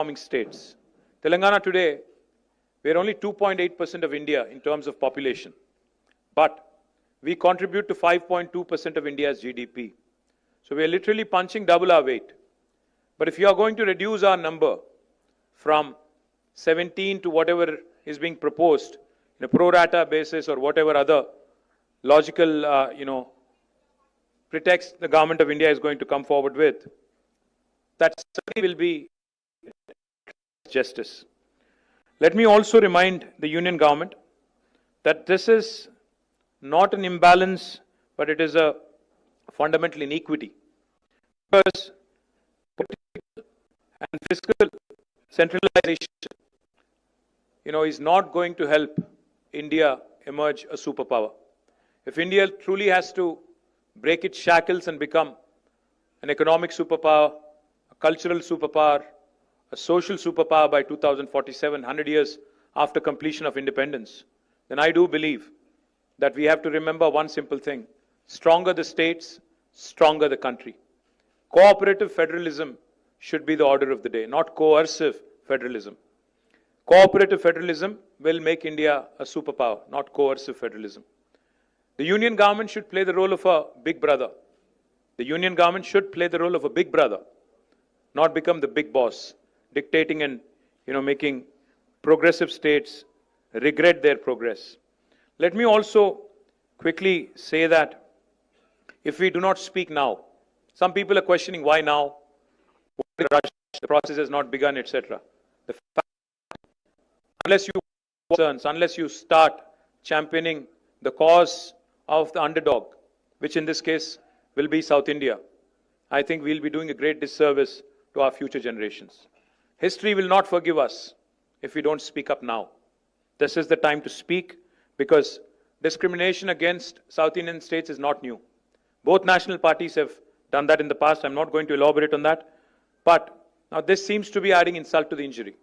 performing states. Telangana today, we are only 2.8% of India in terms of population, but we contribute to 5.2% of India's GDP. So we are literally punching double our weight. But if you are going to reduce our number from 17 to whatever is being proposed in a pro rata basis or whatever other logical, pretext the government of India is going to come forward with, that certainly will be justice. Let me also remind the union government that this is not an imbalance, but it is a fundamental inequity. Because political and fiscal centralization, is not going to help India emerge a superpower. If India truly has to break its shackles and become an economic superpower, a cultural superpower, a social superpower by 2047, 100 years after completion of independence, then I do believe that we have to remember one simple thing: stronger the states, stronger the country. Cooperative federalism should be the order of the day, not coercive federalism. Cooperative federalism will make India a superpower, not coercive federalism. The union government should play the role of a big brother. The union government should play the role of a big brother, not become the big boss, dictating and making progressive states regret their progress. Let me also quickly say that if we do not speak now, some people are questioning why now, why the rush, the process has not begun, etc. The fact, unless you start championing the cause of the underdog, which in this case will be South India, I think we'll be doing a great disservice to our future generations. History will not forgive us if we don't speak up now. This is the time to speak, because discrimination against South Indian states is not new. Both national parties have done that in the past. I'm not going to elaborate on that. But now this seems to be adding insult to the injury.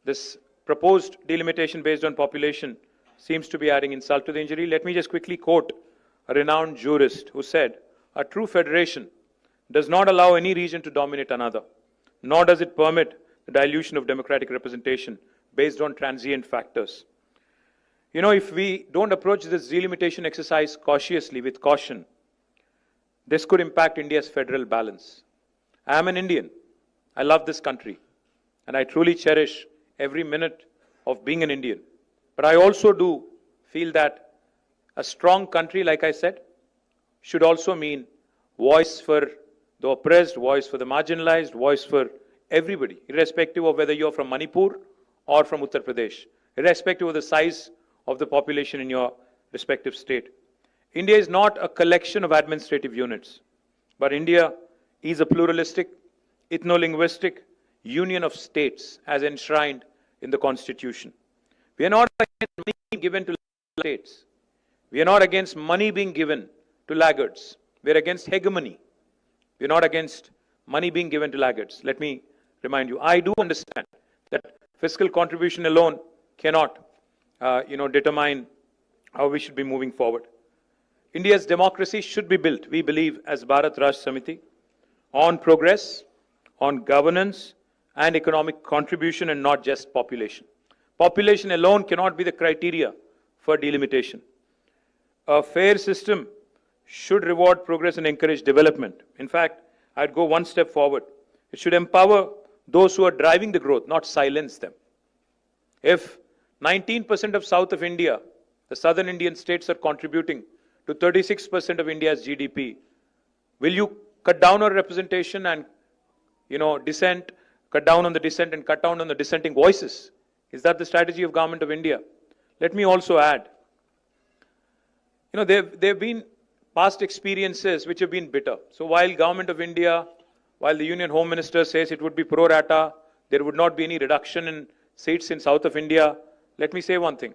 This proposed delimitation based on population seems to be adding insult to the injury. Let me just quickly quote a renowned jurist who said, "A true federation does not allow any region to dominate another, nor does it permit the dilution of democratic representation based on transient factors." If we don't approach this delimitation exercise cautiously, with caution, this could impact India's federal balance. I am an Indian. I love this country, and I truly cherish every minute of being an Indian. But I also do feel that a strong country, like I said, should also mean voice for the oppressed, voice for the marginalized, voice for everybody, irrespective of whether you're from Manipur or from Uttar Pradesh, irrespective of the size of the population in your respective state. India is not a collection of administrative units, but India is a pluralistic, ethno-linguistic union of states as enshrined in the Constitution. We are not against money being given to states. We are not against money being given to laggards. We are against hegemony. We are not against money being given to laggards. Let me remind you, I do understand that fiscal contribution alone cannot, determine how we should be moving forward. India's democracy should be built, we believe, as Bharat Rashtra Samiti, on progress, on governance and economic contribution, and not just population. Population alone cannot be the criteria for delimitation. A fair system should reward progress and encourage development. In fact, I'd go one step forward. It should empower those who are driving the growth, not silence them. If 19% of South of India, the southern Indian states, are contributing to 36% of India's GDP, will you cut down on representation and, dissent, cut down on the dissent and cut down on the dissenting voices? Is that the strategy of Government of India? Let me also add, there have been past experiences which have been bitter. So while Government of India, while the Union Home Minister says it would be pro rata, there would not be any reduction in seats in South of India, let me say one thing.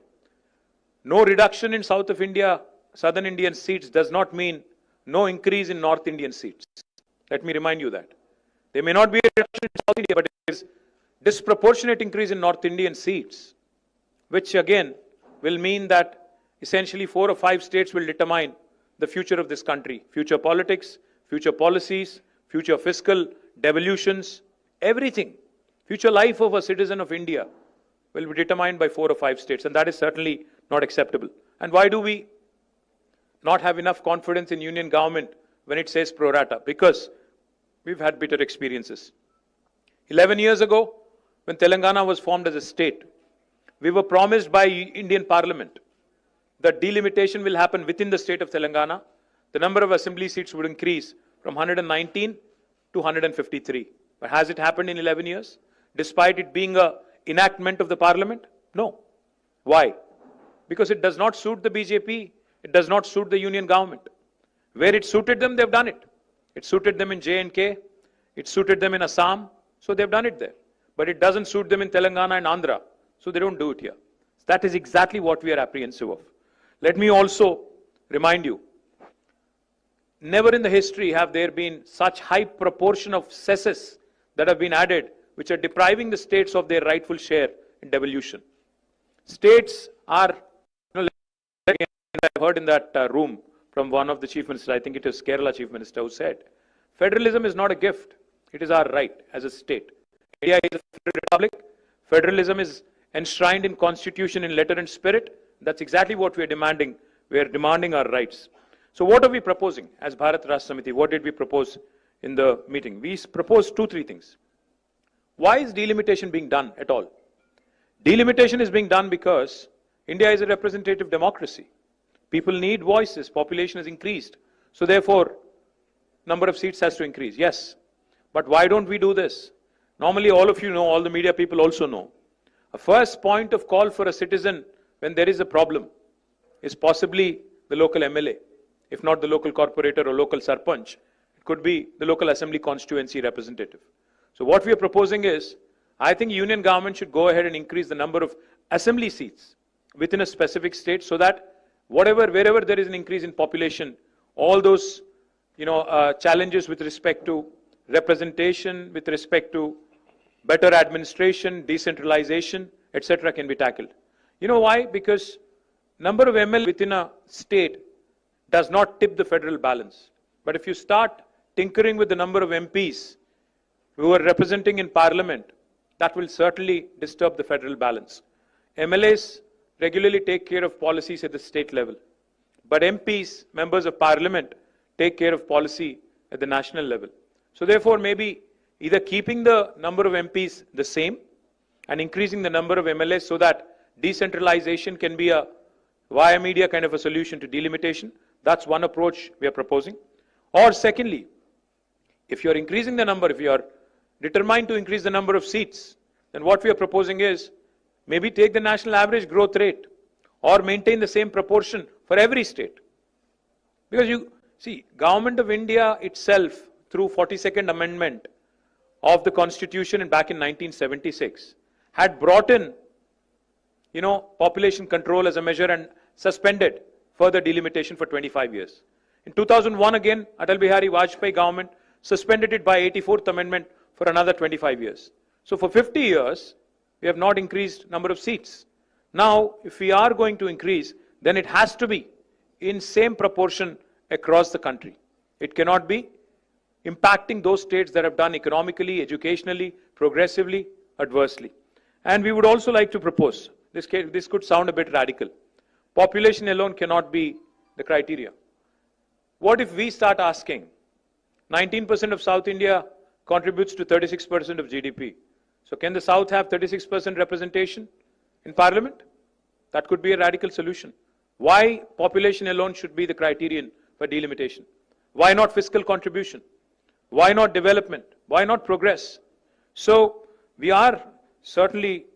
No reduction in South of India, Southern Indian seats does not mean no increase in North Indian seats. Let me remind you that. There may not be a reduction in South India, but there is disproportionate increase in North Indian seats, which again will mean that essentially 4 or 5 states will determine the future of this country. Future politics, future policies, future fiscal devolutions, everything Future life of a citizen of India will be determined by 4 or 5 states, and that is certainly not acceptable. And why do we not have enough confidence in union government when it says pro rata? Because we've had bitter experiences. 11 years ago, when Telangana was formed as a state, we were promised by Indian Parliament that delimitation will happen within the state of Telangana. The number of assembly seats would increase from 119 to 153. But has it happened in 11 years? Despite it being an enactment of the Parliament? No. Why? Because it does not suit the BJP. It does not suit the union government. Where it suited them, they've done it. It suited them in J&K. It suited them in Assam. So they've done it there. But it doesn't suit them in Telangana and Andhra. So they don't do it here. That is exactly what we are apprehensive of. Let me also remind you, never in the history have there been such high proportion of cesses that have been added, which are depriving the states of their rightful share in devolution. States are, I've heard in that room from one of the chief ministers, I think it is Kerala chief minister, who said, federalism is not a gift, it is our right as a state. India is a federal republic. Federalism is enshrined in constitution in letter and spirit. That's exactly what we are demanding. We are demanding our rights. So what are we proposing as Bharat Rashtra Samiti? What did we propose in the meeting? We proposed 2-3 things. Why is delimitation being done at all? Delimitation is being done because India is a representative democracy. People need voices. Population has increased. So therefore, number of seats has to increase. Yes. But why don't we do this? Normally, all of you know, all the media people also know. A first point of call for a citizen when there is a problem is possibly the local MLA. If not the local corporator or local sarpanch, it could be the local assembly constituency representative. So what we are proposing is, I think union government should go ahead and increase the number of assembly seats within a specific state so that wherever there is an increase in population, all those challenges with respect to representation, with respect to better administration, decentralization, etc. can be tackled. You know why? Because number of ML within a state does not tip the federal balance. But if you start tinkering with the number of MPs who are representing in parliament, that will certainly disturb the federal balance. MLAs regularly take care of policies at the state level. But MPs, members of parliament, take care of policy at the national level. So therefore, maybe either keeping the number of MPs the same and increasing the number of MLAs so that decentralization can be a via media kind of a solution to delimitation. That's one approach we are proposing. Or secondly, if you're increasing the number, if you're determined to increase the number of seats, then what we are proposing is maybe take the national average growth rate or maintain the same proportion for every state. Because you see, Government of India itself, through 42nd Amendment of the Constitution back in 1976, had brought in, population control as a measure and suspended further delimitation for 25 years. In 2001 again, Atal Bihari Vajpayee government suspended it by 84th Amendment for another 25 years. So for 50 years, we have not increased number of seats. Now, if we are going to increase, then it has to be in same proportion across the country. It cannot be impacting those states that have done economically, educationally, progressively, adversely. And we would also like to propose, this could sound a bit radical. Population alone cannot be the criteria. What if we start asking, 19% of South India contributes to 36% of GDP. So can the South have 36% representation in Parliament? That could be a radical solution. Why population alone should be the criterion for delimitation? Why not fiscal contribution? Why not development? Why not progress? So we are certainly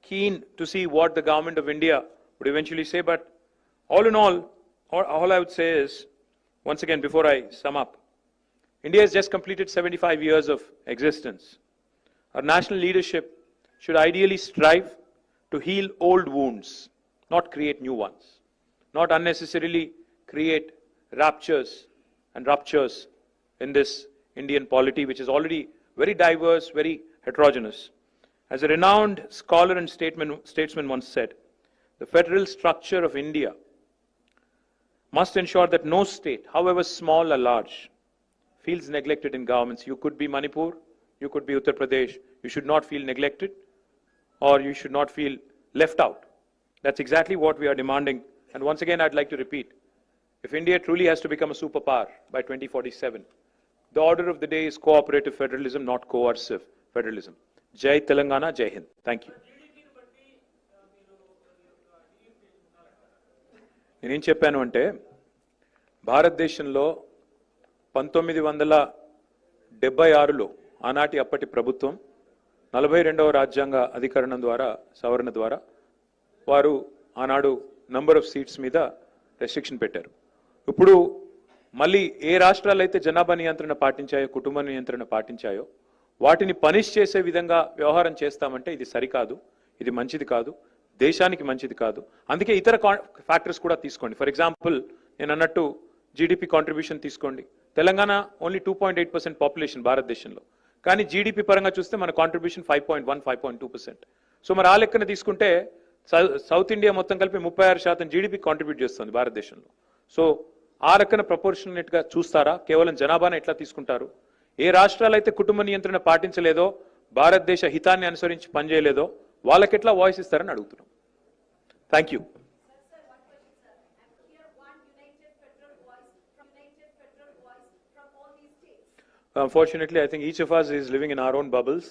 keen to see what the Government of India would eventually say, but all in all I would say is, once again, before I sum up, India has just completed 75 years of existence. Our national leadership should ideally strive to heal old wounds, not create new ones, not unnecessarily create ruptures in this Indian polity, which is already very diverse, very heterogeneous. As a renowned scholar and statesman once said, the federal structure of India must ensure that no state, however small or large, feels neglected in governments. You could be Manipur, you could be Uttar Pradesh, you should not feel neglected or you should not feel left out. That's exactly what we are demanding. And once again, I'd like to repeat, if India truly has to become a superpower by 2047, the order of the day is cooperative federalism, not coercive federalism. Jai Telangana, Jai Hind. Thank you. నేనేం చెప్పాను అంటే భారతదేశంలో 1976లో ఆనాటి అప్పటి ప్రభుత్వం 42వ రాజ్యాంగ అధికరణం ద్వారా సవరణ ద్వారా వారు ఆనాడు నంబర్ ఆఫ్ సీట్స్ మీద రెస్ట్రిక్షన్ పెట్టారు. ఇప్పుడు మళ్ళీ ఏ రాష్ట్రాలు అయితే జనాభా నియంత్రణ పాటించాయో కుటుంబ నియంత్రణ పాటించాయో వాటిని పనిష్ చేసే విధంగా వ్యవహారం చేస్తామంటే ఇది సరికాదు, ఇది మంచిది కాదు, దేశానికి మంచిది కాదు. అందుకే ఇతర ఫ్యాక్టర్స్ కూడా తీసుకోండి. ఫర్ ఎగ్జాంపుల్ నేను అన్నట్టు జీడిపి కాంట్రిబ్యూషన్ తీసుకోండి. తెలంగాణ ఓన్లీ 2.8% పాపులేషన్ భారతదేశంలో, కానీ జీడిపి పరంగా చూస్తే మన కాంట్రిబ్యూషన్ 5.1, 5.2%. సో మరి ఆ లెక్కన తీసుకుంటే సౌత్ ఇండియా మొత్తం కలిపి 36% జీడిపి కాంట్రిబ్యూట్ చేస్తుంది భారతదేశంలో. సో ఆ రకన ప్రపోర్షనేట్గా చూస్తారా? కేవలం జనాభాను ఎట్లా తీసుకుంటారు? ఏ రాష్ట్రాలు అయితే కుటుంబ నియంత్రణ పాటించలేదో, భారతదేశ హితాన్ని అనుసరించి పనిచేయలేదో వాళ్ళకెట్లా వాయిస్ ఇస్తారని అడుగుతున్నాం. Thank you. Unfortunately, I think each of us is living in our own bubbles.